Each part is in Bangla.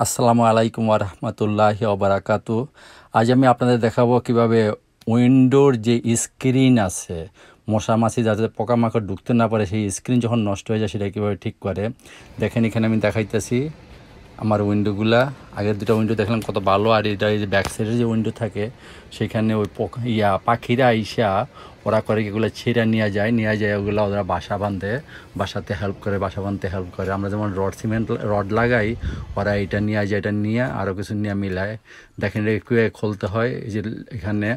আসসালামু আলাইকুম ওয়া রাহমাতুল্লাহি ওয়া বারাকাতু। আজ আমি আপনাদের দেখাবো কিভাবে উইন্ডোর যে স্ক্রিন আছে, মশা মাছি যাতে পোকামাকড় ঢুকতে না পারে, সেই স্ক্রিন যখন নষ্ট হয়ে যায় সেটা কীভাবে ঠিক করে। দেখেন এখানে আমি দেখাইতেছি আমার উইন্ডোগুলা। আগের দুটো উইন্ডো দেখলাম কত ভালো, আর এটা এই যে ব্যাক সাইডের যে উইন্ডো থাকে সেখানে ওই পাখিরা আইসা ওরা করে এগুলো ছিঁড়ে নিয়ে যায় ওগুলো ওরা বাসা বাঁধে, বাসাতে হেল্প করে, বাসা বাঁধতে হেল্প করে। আমরা যেমন সিমেন্ট রড লাগাই, ওরা এটা নিয়ে যায়, এটা নিয়ে আরও কিছু নিয়ে মিলায়। দেখেন এটা খুলতে হয়। এই যে এখানে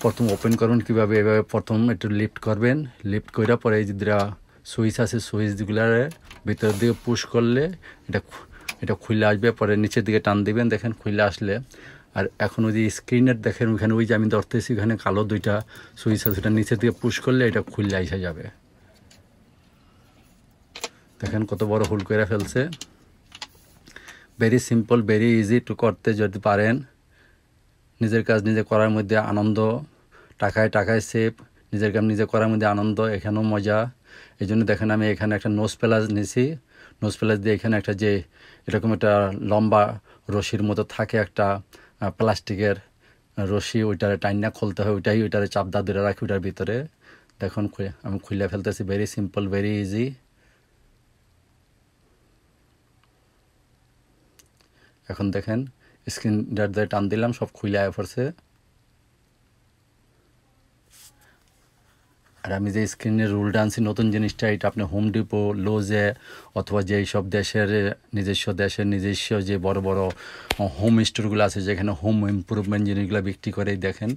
প্রথম ওপেন করুন কীভাবে, এভাবে প্রথম একটু লিফট করবেন, লিফট করার পরে এই যে সুইচ আছে, সুইচগুলার ভিতরের দিকে পুশ করলে এটা খুলে আসবে, পরে নিচের দিকে টান দিবেন, দেখেন খুলে আসলে। আর এখন ওই যে স্ক্রিনের দেখেন ওইখানে ওই যে আমি ধরতেছি ওখানে কালো দুইটা সুইচ আছে, ওটা নিচের দিকে পুশ করলে এটা খুলে এসে যাবে। দেখেন কত বড় হোল করে ফেলছে। Very simple, very easy to করতে যদি পারেন। নিজের কাজ নিজে করার মধ্যে আনন্দ, টাকায় সেভ, নিজের কাজ নিজে করার মধ্যে আনন্দ, এখানেও মজা। এই জন্য দেখেন আমি এখানে একটা নোজ প্লাস নিয়েছি। নোজ প্লাস দিয়ে এখানে একটা যে এরকম একটা লম্বা রশির মতো থাকে, একটা প্লাস্টিকের রশি, ওইটারে টাইনা খুলতে হয়, ওইটারে চাপ দা ধরে রাখি ওইটার ভিতরে। দেখুন আমি খুলে ফেলতেছি। Very simple, very easy. এখন দেখেন স্ক্রিনটার দিয়ে টান দিলাম, সব খুলে আয়া পড়ছে। আর আমি যে স্ক্রিনের রুলটা আনছি নতুন জিনিসটা, এটা আপনি হোম ডিপো, লোজে অথবা যেই সব দেশের নিজস্ব যে বড় বড় হোম স্টোরগুলো আছে, যেখানে হোম ইমপ্রুভমেন্ট জিনিসগুলো বিক্রি করে, দেখেন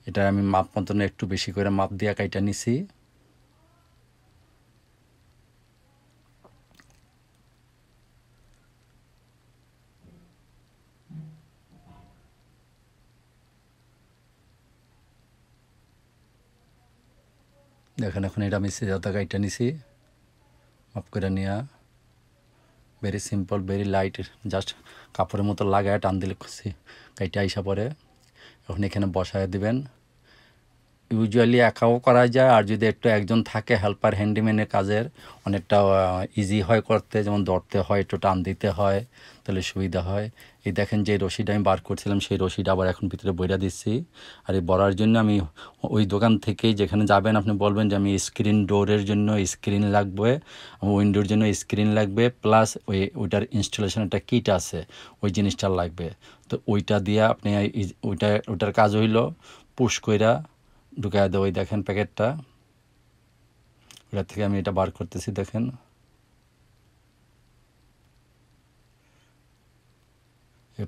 এটা আমি মাপ মতন একটু বেশি করে মাপ দিয়ে কাইটা নিছি। দেখেন এখন এটা আমি সিজাতা কাইটা নিছি, মাপ করে নিয়া। Very simple, very light, just কাপড়ের মতো লাগায় টান দিলে কাইটা আইসা পরে। এখন এখানে বসায় দিবেন। ইউজুয়ালি একাও করা যায়, আর যদি একটু একজন থাকে হেল্পার, হ্যান্ডিম্যানের কাজের অনেকটা ইজি হয় করতে, যেমন ধরতে হয়, একটু টান দিতে হয়, তাহলে সুবিধা হয়। এই দেখেন যে রশিটা আমি বার করছিলাম, সেই রশিটা আবার এখন ভিতরে বইরা দিচ্ছি। আর এই বড়ার জন্য আমি ওই দোকান থেকেই যেখানে যাবেন আপনি বলবেন যে আমি স্ক্রিন ডোরের জন্য স্ক্রিন লাগবে, উইন্ডোর জন্য স্ক্রিন লাগবে, প্লাস ওইটার ইনস্টলেশন একটা কিট আছে, ওই জিনিসটা লাগবে। তো ওইটা দিয়ে আপনি ওইটার কাজ হইল পুশ কইরা ঢুকায় দেবো। ওই দেখেন প্যাকেটটা, ওটা থেকে আমি এটা বার করতেছি। দেখেন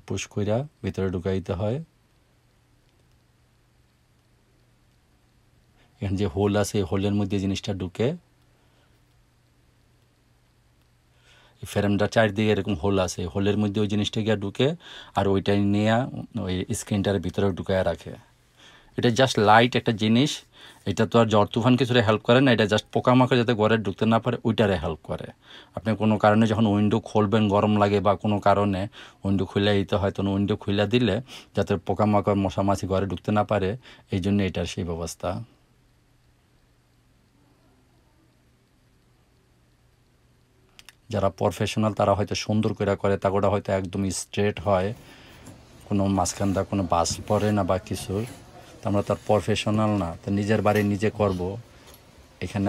পুশ কইরা ভিতরে ঢুকাই দিতে হয়। এখানে যে হোল আছে, এই হোলের মধ্যে জিনিসটা ঢুকে, এই ফ্রেমটা চারদিকে এরকম হোল আছে, হোলের মধ্যে ওই জিনিসটা গিয়ে ঢুকে, আর ওইটাই নিয়ে ওই স্ক্রিনটার ভিতরে ঢুকায় রাখে। এটা জাস্ট লাইট একটা জিনিস, এটা তো আর ঝড় তুফান কিছুরে হেল্প করে না, এটা জাস্ট পোকামাকড় যাতে ঘরে ঢুকতে না পারে ওইটারে হেল্প করে। আপনি কোনো কারণে যখন উইন্ডো খুলবেন, গরম লাগে বা কোনো কারণে উইন্ডো খুলে দিতে হয়, তখন উইন্ডো খুলে দিলে যাতে পোকামাকড় মশা মাছি ঘরে ঢুকতে না পারে, এই জন্য এটার সেই ব্যবস্থা। যারা প্রফেশনাল তারা হয়তো সুন্দর করে তাগোটা হয়তো একদম স্ট্রেট হয়, কোনো মাঝখানটা কোনো বাস পড়ে না বা কিছু। আমরা তার প্রফেশনাল না, তো নিজের বাড়ি নিজে করব। এখানে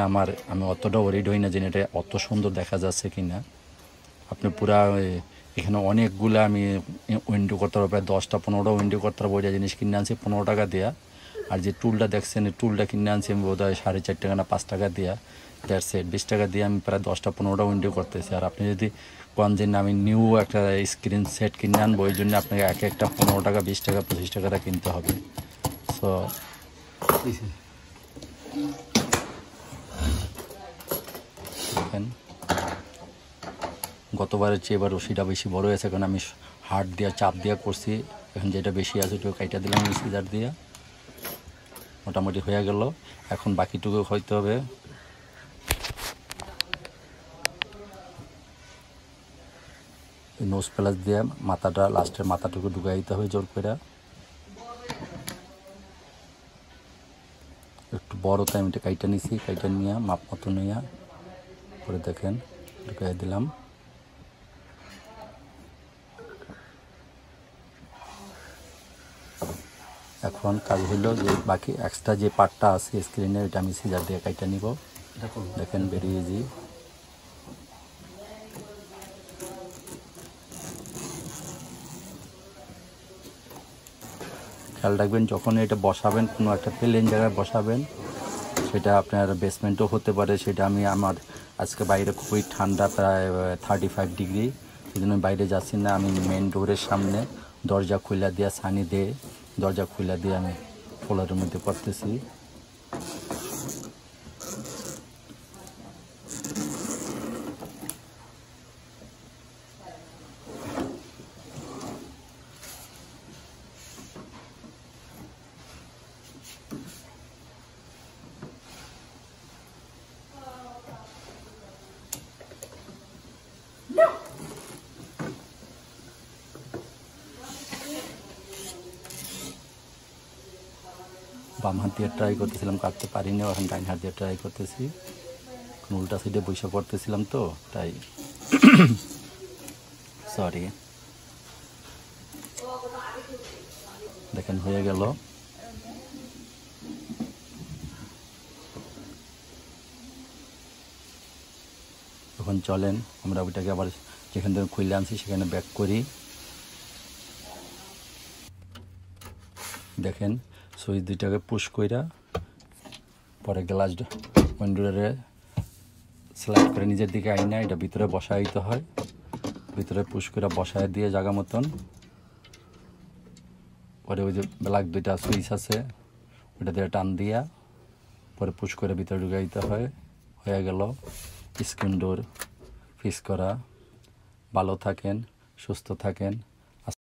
আমি অতটা ওরিড হই না যে এটা অত সুন্দর দেখা যাচ্ছে কি না। আপনি পুরা এখানে অনেকগুলো আমি উইন্ডো করতে পারবো, প্রায় 10টা 15টা উইন্ডো করতে পারবো। ওইটা জিনিস কিনে আনছি 15 টাকা দেওয়া। আর যে টুলটা দেখছেন, এই টুলটা কিনে আনছি আমি বোধ হয় 4.5 টাকা না 5 টাকা দেওয়া। দ্যাটস ইট, 20 টাকা দিয়ে আমি প্রায় 10টা 15টা উইন্ডো করতেছি। আর আপনি যদি কোন দিন আমি নিউ একটা স্ক্রিন সেট কিনে আনবো, ওই জন্য আপনাকে একটা 15 টাকা 20 টাকা 25 টাকাটা কিনতে হবে। সো দেখেন গতবারের চেয়ে এবার রশিটা বেশি বড় হয়েছে, কারণ আমি হাত দিয়ে চাপ দিয়ে করছি। এখন যেটা বেশি আছে ওটা কাইটা দিলাম সিজার দিয়ে, মোটামুটি হয়ে গেল। এখন বাকিটুকু হইতে হবে। নোজ প্লাস দিয়ে মাথাটা, লাস্টের মাথাটুকু ঢুকাই দিতে হবে জোর করে। একটু বড় তাই আমি এটা কাইটা নিছি, কাইটা নিয়ে মাপ মতো নিয়ে পরে দেখেন ঢুকাই দিলাম। এখন কাজ হলো যে বাকি এক্সট্রা যে পার্টটা আছে স্ক্রিনে এটা আমি সিজার দিয়ে কাইটা নিব। দেখেন ভেরি ইজি। খেয়াল রাখবেন যখন এটা বসাবেন, কোনো একটা প্লেন জায়গায় বসাবেন, সেটা আপনার বেসমেন্টও হতে পারে। সেটা আমি আমার আজকে বাইরে খুবই ঠান্ডা, প্রায় 35 ডিগ্রি, সেই জন্য বাইরে যাচ্ছি না। আমি মেন ডোরের সামনে দরজা খুলে দিয়ে সানি দিয়ে দরজা খুলে দিয়ে আমি ফ্লোরের মধ্যে করতেছি। বাম হাত দিয়ে ট্রাই করতেছিলাম, কাটতে পারিনি, এখন ডাইন হাত দিয়ে ট্রাই করতেছি। উল্টা সাইডে বসে করতেছিলাম তো তাই সরি। দেখেন হয়ে গেল। এখন চলেন আমরা ওইটাকে আবার যেখান থেকে খুলে আনছি সেখানে ব্যাক করি। দেখেন সুইচ দুইটাকে পুশ কইরা পরে গ্লাস উইন্ডোরে স্লাইড করে নিজের দিকে আইনা এটা ভিতরে বসাই দিতে হয়। ভিতরে পুশ করে বসায় দিয়ে জায়গা মতন পরে ওই যে ব্ল্যাক দুইটা সুইচ আছে ওটা দিয়ে টান দিয়া পরে পুশ করে ভিতরে ঢুকে দিতে হয়। হয়ে গেল স্ক্রিন ডোর ফিক্স করা। ভালো থাকেন, সুস্থ থাকেন।